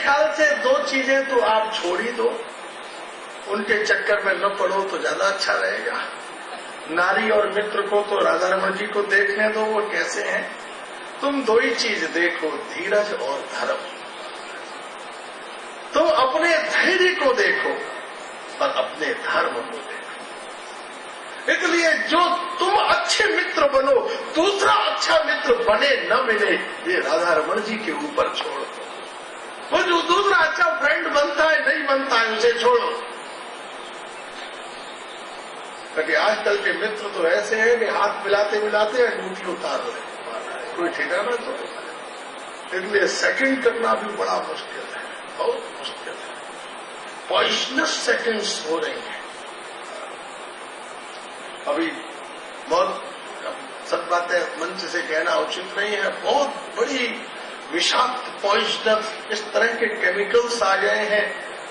ख्याल से दो चीजें तो आप छोड़ ही दो, उनके चक्कर में न पड़ो तो ज्यादा अच्छा रहेगा। नारी और मित्र को तो राधा रमन जी को देखने दो, वो कैसे हैं। तुम दो ही चीज देखो, धीरज और धर्म। तुम अपने धैर्य को देखो और अपने धर्म को देखो। इसलिए जो तुम अच्छे मित्र बनो, दूसरा अच्छा मित्र बने न मिले, ये राधा रमन जी के ऊपर छोड़ दो। वो जो दूसरा अच्छा फ्रेंड बनता है नहीं बनता है, उसे छोड़ो। क्योंकि आजकल के मित्र तो ऐसे हैं कि हाथ मिलाते मिलाते अंगूठी उतार रहे, कोई ठिकाना तो। इसलिए सेकंड करना भी बड़ा मुश्किल है, बहुत मुश्किल है। पॉइजनस सेकंड्स हो रही हैं अभी। बहुत सब बातें मंच से कहना उचित नहीं है। बहुत बड़ी विषाक्त पॉइजनस इस तरह के केमिकल्स आ गए हैं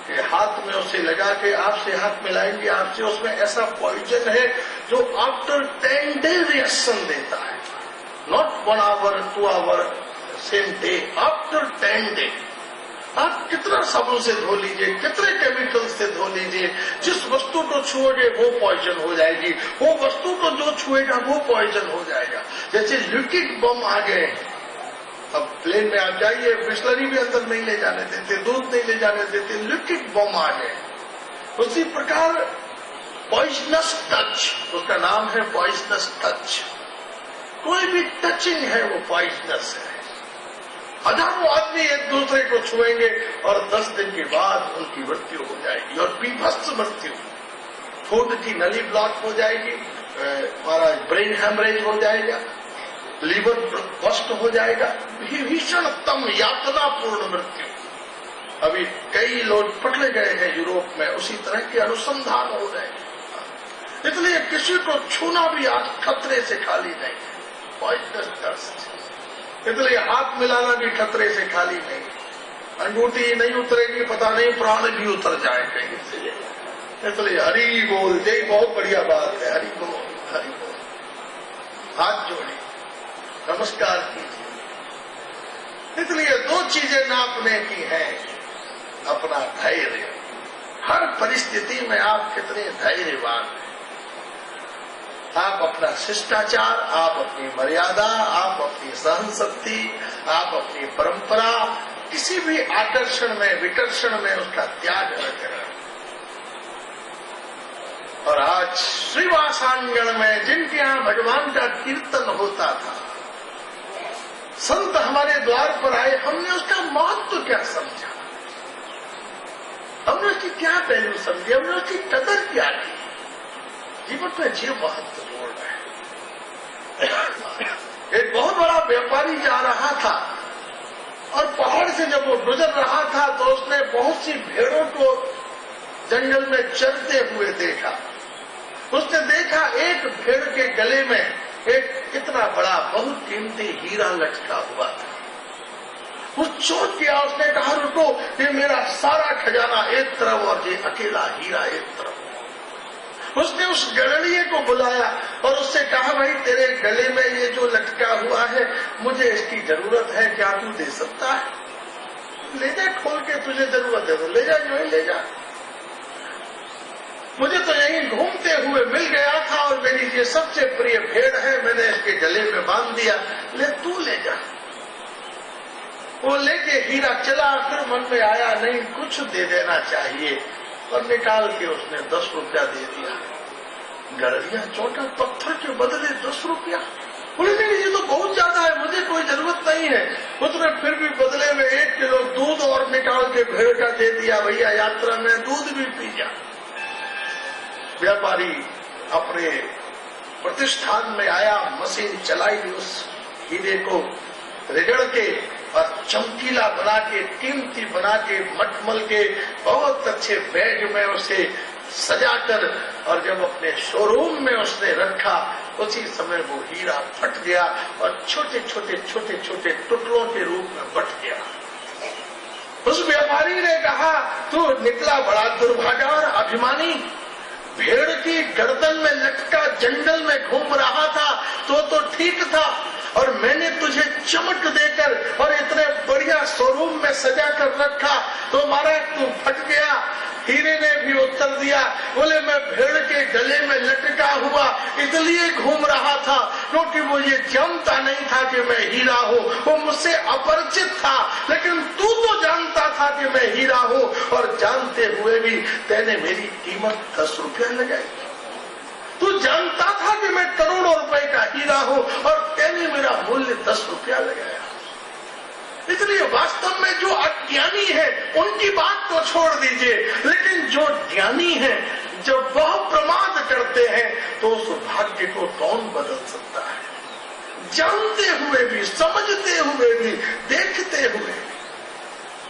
कि हाथ में उसे लगा के आपसे हाथ मिलाएंगे, आपसे उसमें ऐसा पॉइजन है जो आफ्टर 10 days रिएक्शन देता है। Not 1 hour 2 hour same day, after 10 days। आप कितना साबुन से धो लीजिए, कितने केमिकल से धो लीजिए, जिस वस्तु को छुओगे वो पॉइजन हो जाएगी, वो वस्तु को जो छुएगा वो पॉइजन हो जाएगा। जैसे लिक्विड बम आ गए। अब प्लेन में आप जाइए, बिस्लरी भी अंदर नहीं ले जाने देते, दूध नहीं ले जाने देते, लिक्विड बम आ गए। उसी प्रकार पॉइजनस टच, उसका नाम है पॉइजनस टच। कोई भी टचिंग है वो पॉइजनस है। हजारों आदमी एक दूसरे को छुएंगे और 10 दिन के बाद उनकी मृत्यु हो जाएगी, और बीभत्स मृत्यु। फूड की नली ब्लॉक हो जाएगी, हमारा ब्रेन हेमरेज हो जाएगा, लीवर बस्ट हो जाएगा, भीषणतम यातनापूर्ण मृत्यु। अभी कई लोग पकड़े गए हैं यूरोप में, उसी तरह के अनुसंधान हो रहे हैं। इसलिए किसी को छूना भी आज खतरे से खाली नहीं है, पॉइजनस डस्ट। इसलिए हाथ मिलाना भी खतरे से खाली नहीं। अंगूठी नहीं उतरेगी, पता नहीं प्राण भी उतर जाए कहीं से। इसलिए हरि बोल, यही बहुत बढ़िया बात है। हरि बोल, हरि बोल। हाथ जोड़िए, नमस्कार कीजिए। इसलिए दो चीजें नापने की हैं, अपना धैर्य। हर परिस्थिति में आप कितने धैर्यवान हैं। आप अपना शिष्टाचार, आप अपनी मर्यादा, आप अपनी सहन शक्ति, आप अपनी परंपरा, किसी भी आकर्षण में विकर्षण में उसका त्याग न करें। और आज श्रीवासांगण में जिनके यहाँ भगवान का कीर्तन होता था, संत हमारे द्वार पर आए, हमने उसका महत्व क्या समझा, हमने उसकी क्या पहलू समझी, हमने उसकी कदर क्या की। जीवन में जीव महत्व जोड़ रहे हैं। एक बहुत बड़ा व्यापारी जा रहा था और पहाड़ से जब वो गुजर रहा था तो उसने बहुत सी भेड़ों को जंगल में चरते हुए देखा। उसने देखा एक भेड़ के गले में एक इतना बड़ा बहुत कीमती हीरा लटका हुआ था। वो चौंक गया, उसने कहा रुको, ये मेरा सारा खजाना एक तरफ और ये अकेला हीरा एक तरफ। उसने उस गड़ड़िए को बुलाया और उससे कहा भाई तेरे गले में ये जो लटका हुआ है, मुझे इसकी जरूरत है, क्या तू दे सकता है? ले जा, खोल के तुझे जरूरत है तो ले जा, जो ही ले जा। मुझे तो यहीं घूमते हुए मिल गया था और मेरी ये सबसे प्रिय भेड़ है, मैंने इसके गले में बांध दिया, ले तू ले जा। वो लेके हीरा चला, फिर मन में आया नहीं कुछ दे देना चाहिए, और निकाल के उसने 10 रुपया दे दिया। गड़रिया चौंका, पत्थर के बदले 10 रुपया? बोले नहीं ये तो बहुत ज्यादा है, मुझे कोई जरूरत नहीं है। उसने फिर भी बदले में 1 किलो दूध और निकाल के भेड़ का दे दिया, भैया यात्रा में दूध भी पी जा। व्यापारी अपने प्रतिष्ठान में आया, मशीन चलाई, उस हीरे को रगड़ के और चमकीला बना के, कीमती बना के, मटमल के बहुत अच्छे बैग में उसे सजाकर, और जब अपने शोरूम में उसने रखा, उसी समय वो हीरा फट गया और छोटे छोटे टुकड़ों के रूप में बट गया। उस व्यापारी ने कहा तू निकला बड़ा दुर्भागा और अभिमानी, भेड़ की गर्दन में लटका जंगल में घूम रहा था तो ठीक था, और मैंने तुझे चमक देकर और इतने बढ़िया शोरूम में सजा कर रखा, तो महाराज तू फट गया। हीरे ने भी उत्तर दिया, बोले मैं भेड़ के गले में लटका हुआ इसलिए घूम रहा था क्योंकि मुझे जानता नहीं था कि मैं हीरा हूँ, वो मुझसे अपरिचित था। लेकिन तू तो जानता था कि मैं हीरा हूँ और जानते हुए भी तेने मेरी कीमत 10 रुपया लगाई। तू जानता था कि मैं करोड़ों रुपए का हीरा हूँ और तेने मेरा मूल्य 10 रुपया लगाया। इसलिए वास्तव में जो अज्ञानी है उनकी बात तो छोड़ दीजिए, लेकिन जो ज्ञानी है जब वह प्रमाद करते हैं तो उस भाग्य को कौन बदल सकता है? जानते हुए भी, समझते हुए भी, देखते हुए भी।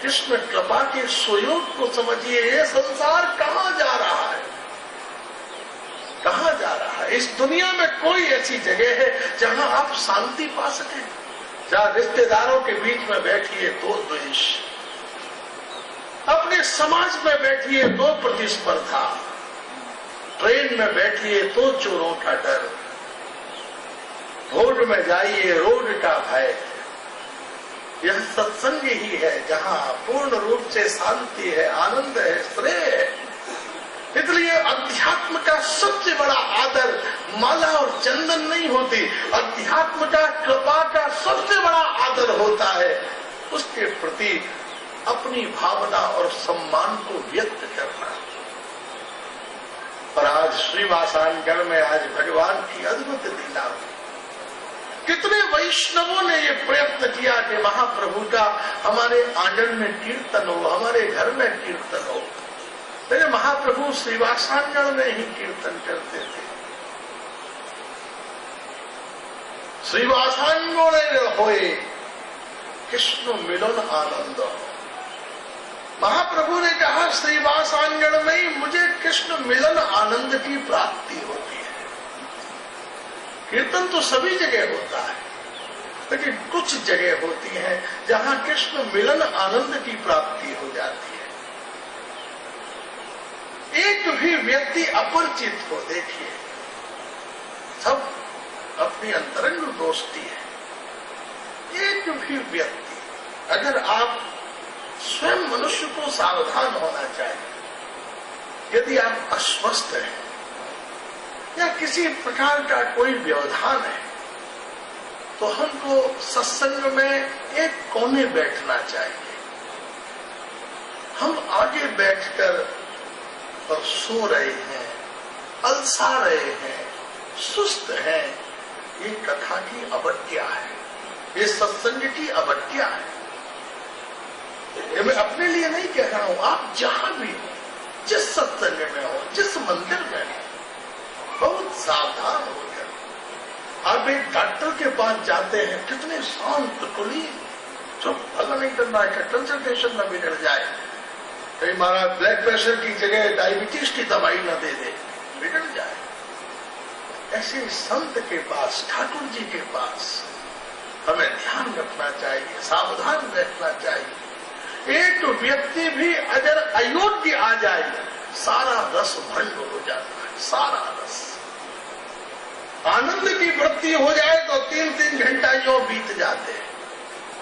कृष्ण कृपा के सुयोग को समझिए, ये संसार कहाँ जा रहा है, कहाँ जा रहा है। इस दुनिया में कोई ऐसी जगह है जहाँ आप शांति पा सकें? जहाँ रिश्तेदारों के बीच में बैठिए तो द्वेष, अपने समाज में बैठिए तो प्रतिस्पर्धा, ट्रेन में बैठिए तो चोरों का डर, रोड में जाइए रोड का भय। यह सत्संग ही है जहाँ पूर्ण रूप से शांति है, आनंद है, श्रेय है। इसलिए अध्यात्म का सबसे बड़ा आदर माला और चंदन नहीं होती, अध्यात्म का कृपा का सबसे बड़ा आदर होता है उसके प्रति अपनी भावना और सम्मान को व्यक्त करना। और आज श्रीवासानगढ़ में आज भगवान की अद्भुत लीला हुई। कितने वैष्णवों ने ये प्रयत्न किया कि महाप्रभु का हमारे आंगन में कीर्तन हो, हमारे घर में कीर्तन हो। मेरे महाप्रभु श्रीवासानगढ़ में ही कीर्तन करते थे। श्रीवासानगढ़ होए कृष्ण मिलन आनंद। महाप्रभु ने कहा श्रीवासानगढ़ में ही मुझे कृष्ण मिलन आनंद की प्राप्ति होती है। कीर्तन तो सभी जगह होता है, लेकिन कुछ जगह होती है जहाँ कृष्ण मिलन आनंद की प्राप्ति हो जाती है। एक भी व्यक्ति अपरिचित हो, देखिए सब अपनी अंतरंग दोस्ती है। एक भी व्यक्ति, अगर आप स्वयं मनुष्य को सावधान होना चाहिए, यदि आप अस्वस्थ हैं या किसी प्रकार का कोई व्यवधान है तो हमको सत्संग में एक कोने बैठना चाहिए। हम आगे बैठकर और सो रहे हैं, अलसा रहे हैं, सुस्त हैं, ये कथा की अवज्ञा है, ये सत्संग की अवज्ञा है। ये मैं अपने लिए नहीं कह रहा हूं, आप जहां भी हो, जिस सत्संग में हो, जिस मंदिर में हो, बहुत सावधान हो जाए। आप एक डॉक्टर के पास जाते हैं, कितने शांत कुलीन, चुप, भला नहीं करना है, कंसल्टेशन न बिगड़ जाए, कहीं हमारा ब्लड प्रेशर की जगह डायबिटीज की दवाई न दे दे, बिगड़ जाए। ऐसे संत के पास, ठाकुर जी के पास हमें ध्यान रखना चाहिए, सावधान रहना चाहिए। एक व्यक्ति भी अगर अयोग्य आ जाए, सारा रस भंग हो जाता है, सारा रस। आनंद की वृत्ति हो जाए तो 3-3 घंटा यूं बीत जाते हैं,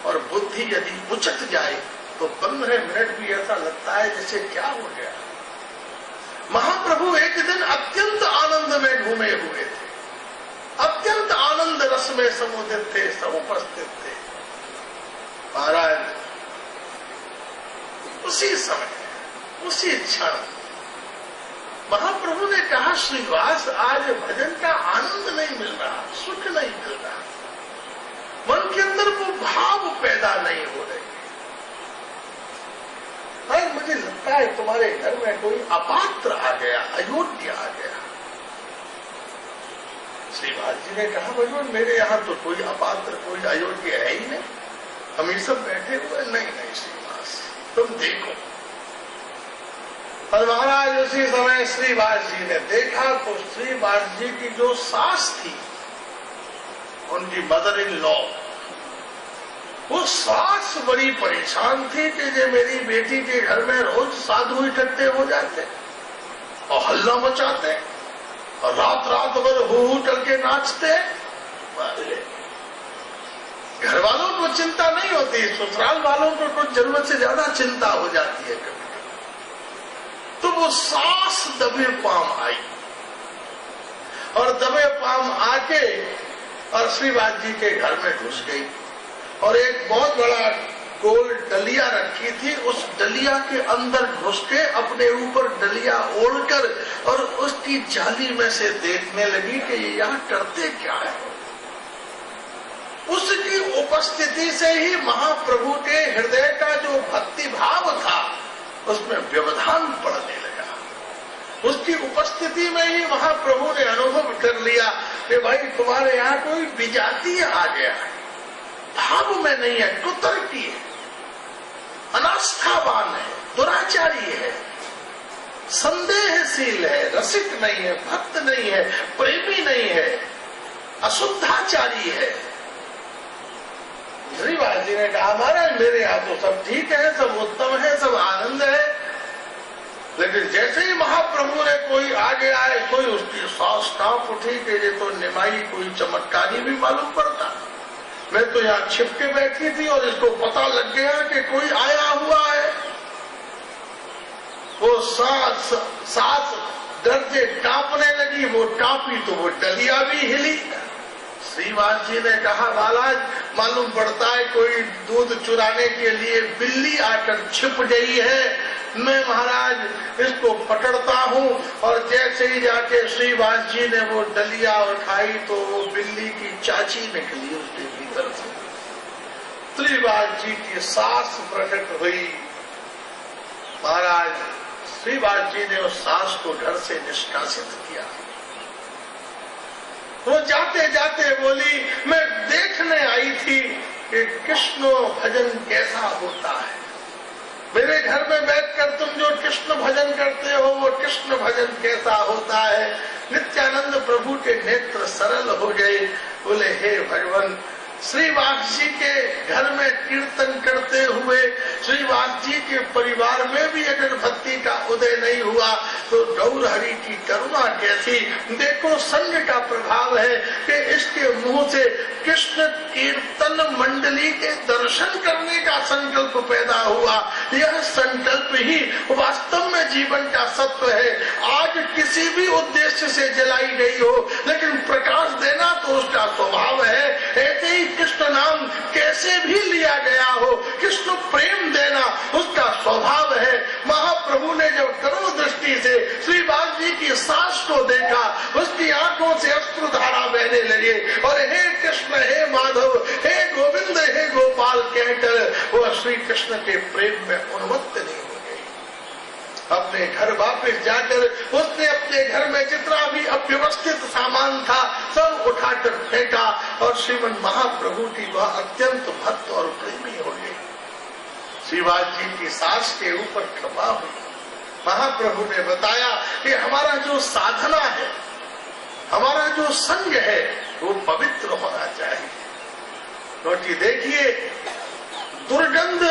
और बुद्धि यदि उचट जाए तो 15 मिनट भी ऐसा लगता है जैसे क्या हो गया। महाप्रभु एक दिन अत्यंत आनंद में घूमे हुए थे, अत्यंत आनंद रस में समुदित थे, सब उपस्थित थे। महाराज उसी समय, उसी क्षण महाप्रभु ने कहा, श्रीवास आज भजन का आनंद नहीं मिल रहा, सुख नहीं मिल रहा, मन के अंदर वो भाव पैदा नहीं हो रहे। आज मुझे लगता है तुम्हारे घर में कोई अपात्र आ गया, अयोग्य आ गया। श्रीवास जी ने कहा, भगवान मेरे यहाँ तो कोई अपात्र, कोई अयोग्य है ही नहीं, हम ये सब बैठे हुए। नहीं श्रीवास, तुम देखो। और महाराज उसी समय श्रीवास जी ने देखा तो श्रीवास जी की जो सास थी, उनकी मदर इन लॉ, वो सास बड़ी परेशान थी कि ये मेरी बेटी के घर में रोज साधु इकट्ठे हो जाते और हल्ला मचाते और रात रात भर हू हू करके नाचते। घर वालों को चिंता नहीं होती, ससुराल वालों को कुछ जरूरत से ज्यादा चिंता हो जाती है कभी। तो वो सास दबे पाम आई और दबे पाम आके और श्रीवास जी के घर में घुस गई और एक बहुत बड़ा गोल डलिया रखी थी, उस डलिया के अंदर घुस के अपने ऊपर डलिया ओढ़कर और उसकी जाली में से देखने लगी कि ये यहाँ करते क्या है। उसकी उपस्थिति से ही महाप्रभु के हृदय का जो भक्ति भाव था उसमें व्यवधान पड़ने लगा। उसकी उपस्थिति में ही महाप्रभु ने अनुभव कर लिया कि भाई तुम्हारे यहाँ कोई विजातीय आ गया है, भाव में नहीं है, कुतर्की है, अनास्थावान है, दुराचारी है, संदेहशील है, रसिक नहीं है, भक्त नहीं है, प्रेमी नहीं है, अशुद्धाचारी है। श्रीवास जी ने कहा महाराज मेरे यहाँ तो सब ठीक है, सब उत्तम है, सब आनंद है, लेकिन जैसे ही महाप्रभु ने कोई आगे आए कोई उसकी सांस कांप उठी कि ये तो निमाई कोई चमत्कारी भी मालूम पड़ता। मैं तो यहाँ छिपके बैठी थी और इसको पता लग गया कि कोई आया हुआ है। वो सांस डर से कांपने लगी, वो कांपी तो वो डलिया भी हिली। श्रीवास जी ने कहा महाराज मालूम पड़ता है कोई दूध चुराने के लिए बिल्ली आकर छिप गई है, मैं महाराज इसको पकड़ता हूँ। और जैसे ही जाके श्रीवास जी ने वो डलिया उठाई तो वो बिल्ली की चाची निकली उसके भीतर से। श्रीवास जी की सास प्रकट हुई। महाराज श्रीवास जी ने उस सास को घर से निष्कासित किया। वो जाते जाते बोली मैं देखने आई थी कि कृष्ण भजन कैसा होता है। मेरे घर में बैठकर तुम जो कृष्ण भजन करते हो वो कृष्ण भजन कैसा होता है। नित्यानंद प्रभु के नेत्र सरल हो गए, बोले हे भगवान, श्रीवास जी के घर में कीर्तन करते हुए श्रीवास जी के परिवार में भी अगर भक्ति का उदय नहीं हुआ तो गौर हरि की करुणा कैसी। देखो संग का प्रभाव है कि इसके मुंह से कृष्ण कीर्तन मंडली के दर्शन करने का संकल्प पैदा हुआ। यह संकल्प ही वास्तव में जीवन का सत्व है। आज किसी भी उद्देश्य से जलाई गई हो लेकिन प्रकाश देना तो उसका स्वभाव है। ऐसे ही कृष्ण नाम कैसे भी लिया गया हो, कृष्ण प्रेम देना उसका स्वभाव है। महाप्रभु ने जब करुण दृष्टि से श्रीवास जी की सास को देखा, उसकी आंखों से अश्रुधारा बहने लगे और हे कृष्ण, हे माधव, हे गोविंद, हे गोपाल कहकर वह श्री कृष्ण के प्रेम में उन्मत्त नहीं हो गई। अपने घर वापस जाकर उसने अपने घर में जितना भी अव्यवस्थित सामान था सब उठाकर फेंका और श्रीमन महाप्रभु की वह अत्यंत भक्त और प्रेमी हो गई। श्रीवास जी की सास के ऊपर कृपा हुई। महाप्रभु ने बताया कि हमारा जो साधना है, हमारा जो संग है वो पवित्र होना चाहिए। क्योंकि देखिए दुर्गंध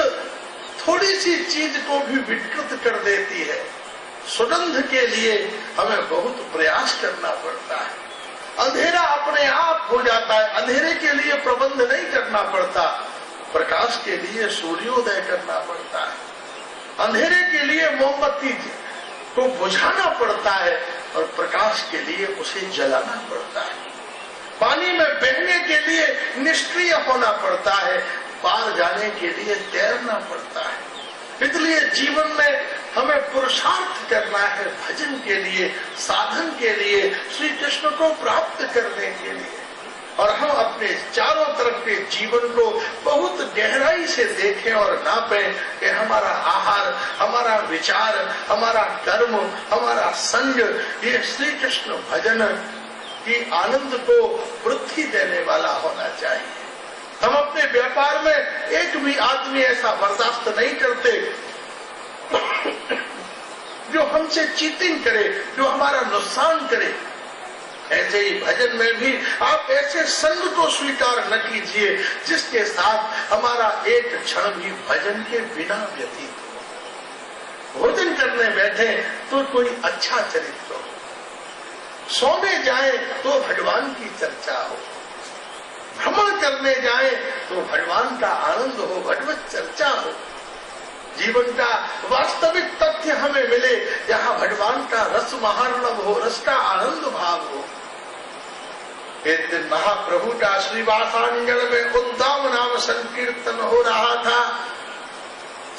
थोड़ी सी चीज को भी विकृत कर देती है। सुगंध के लिए हमें बहुत प्रयास करना पड़ता है। अंधेरा अपने आप हो जाता है, अंधेरे के लिए प्रबंध नहीं करना पड़ता, प्रकाश के लिए सूर्योदय करना पड़ता है। अंधेरे के लिए मोमबत्ती को बुझाना पड़ता है और प्रकाश के लिए उसे जलाना पड़ता है। पानी में बहने के लिए निष्क्रिय होना पड़ता है, पार जाने के लिए तैरना पड़ता है। इसलिए जीवन में हमें पुरुषार्थ करना है भजन के लिए, साधन के लिए, श्री कृष्ण को प्राप्त करने के लिए। और हम अपने चारों तरफ के जीवन को बहुत गहराई से देखें और नापें कि हमारा आहार, हमारा विचार, हमारा कर्म, हमारा संग ये श्री कृष्ण भजन की आनंद को वृद्धि देने वाला होना चाहिए। हम अपने व्यापार में एक भी आदमी ऐसा बर्दाश्त नहीं करते जो हमसे चीटिंग करे, जो हमारा नुकसान करे। ऐसे ही भजन में भी आप ऐसे संग को स्वीकार न कीजिए जिसके साथ हमारा एक क्षण भी भजन के बिना व्यतीत हो। भोजन करने बैठे तो कोई अच्छा चरित्र हो, सोने जाए तो भगवान की चर्चा हो, भ्रमण करने जाएं तो भगवान का आनंद हो, भगवत चर्चा हो, जीवन का वास्तविक तथ्य हमें मिले, जहाँ भगवान का रस महार्णव हो, रस का आनंद भाव हो। एक दिन महाप्रभु का श्रीवासांगण में उद्दाम नाम संकीर्तन हो रहा था।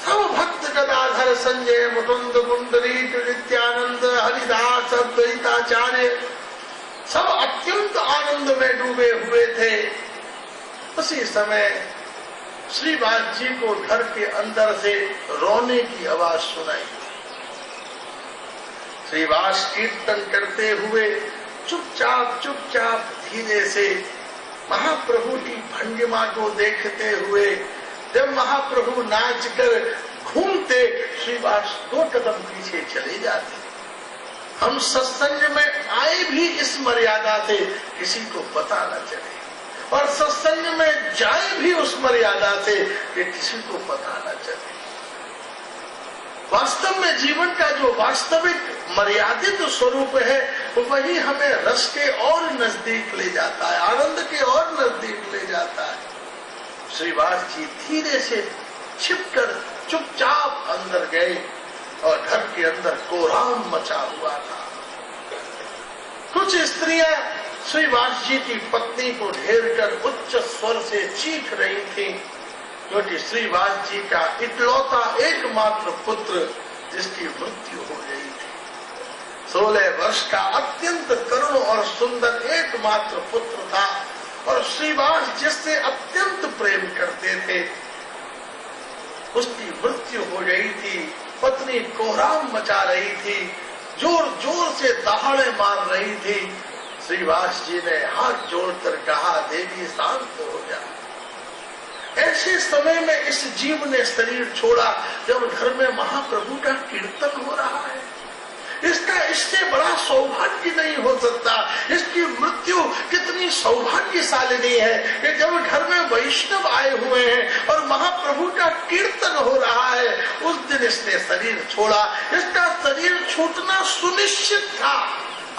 सब भक्त गदाधर, संजय, मुकुंद, पुंडरीक, नित्यानंद, हरिदास, द्वैताचार्य सब अत्यंत आनंद में डूबे हुए थे। उसी समय श्रीवास जी को घर के अंदर से रोने की आवाज सुनाई। श्रीवास कीर्तन करते हुए चुपचाप धीरे से महाप्रभु की भंगिमा को देखते हुए, जब महाप्रभु नाच कर घूमते, श्रीवास 2 कदम पीछे चले जाते। हम सत्संग में आए भी इस मर्यादा से किसी को पता न चले, और सत्संग में जाए भी उस मर्यादा से कि किसी को पता न चले। वास्तव में जीवन का जो वास्तविक मर्यादित स्वरूप है, वही हमें रस के और नजदीक ले जाता है, आनंद के और नजदीक ले जाता है। श्रीवास जी धीरे से छिपकर चुपचाप अंदर गए और घर के अंदर कोहराम मचा हुआ था। कुछ स्त्रियां श्रीवास जी की पत्नी को घेर कर उच्च स्वर से चीख रही थीं, क्योंकि श्रीवास जी का इकलौता एकमात्र पुत्र जिसकी मृत्यु हो गई थी। 16 वर्ष का अत्यंत करुण और सुंदर एकमात्र पुत्र था, और श्रीवास जिससे अत्यंत प्रेम करते थे, उसकी मृत्यु हो गई थी। पत्नी कोहराम मचा रही थी, जोर जोर से दहाड़े मार रही थी। श्रीवास जी ने हाथ जोड़कर कहा, देवी शांत हो जा। ऐसे समय में इस जीव ने शरीर छोड़ा जब घर में महाप्रभु का कीर्तन हो रहा है। इसका इससे बड़ा सौभाग्य नहीं हो सकता। इसकी मृत्यु कितनी सौभाग्यशालिनी है कि जब घर में वैष्णव आए हुए हैं और महाप्रभु का कीर्तन हो रहा है, उस दिन इसने शरीर छोड़ा। इसका शरीर छूटना सुनिश्चित था।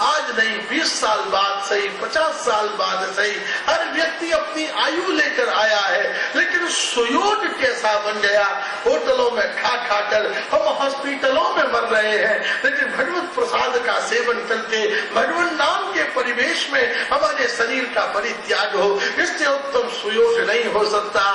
आज नहीं, 20 साल बाद सही, 50 साल बाद सही, हर व्यक्ति अपनी आयु लेकर आया है, लेकिन सुयोग कैसा बन गया। होटलों में खा कर हम हॉस्पिटलों में मर रहे हैं, लेकिन भगवत प्रसाद का सेवन करके भगवान नाम के परिवेश में हमारे शरीर का परित्याग हो, इससे उत्तम सुयोग नहीं हो सकता।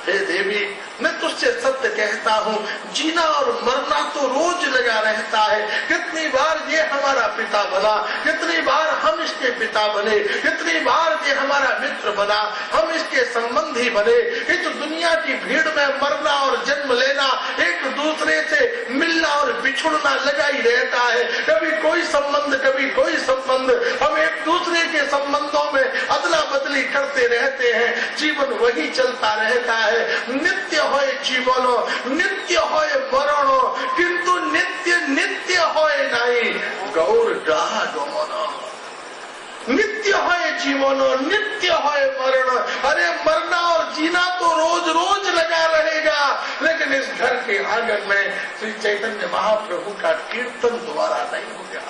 हे देवी, मैं तुझसे सत्य कहता हूँ, जीना और मरना तो रोज लगा रहता है। कितनी बार ये हमारा पिता बना, कितनी बार हम इसके पिता बने, कितनी बार ये हमारा मित्र बना, हम इसके संबंधी बने। इस दुनिया की भीड़ में मरना और जन्म लेना, एक दूसरे से मिलना और बिछुड़ना लगा ही रहता है। कभी कोई संबंध, कभी कोई संबंध, हम एक दूसरे के संबंधों में अदला बदली करते रहते हैं। जीवन वही चलता रहता है। नित्य होए जीवनो, नित्य होए मरणो, किंतु नित्य नित्य होए नहीं गौर गाह गमनो। नित्य होए जीवनो, नित्य होए मरण। अरे मरना और जीना तो रोज रोज लगा रहेगा, लेकिन इस घर के आंगन में श्री चैतन्य महाप्रभु का कीर्तन दोबारा नहीं हो गया।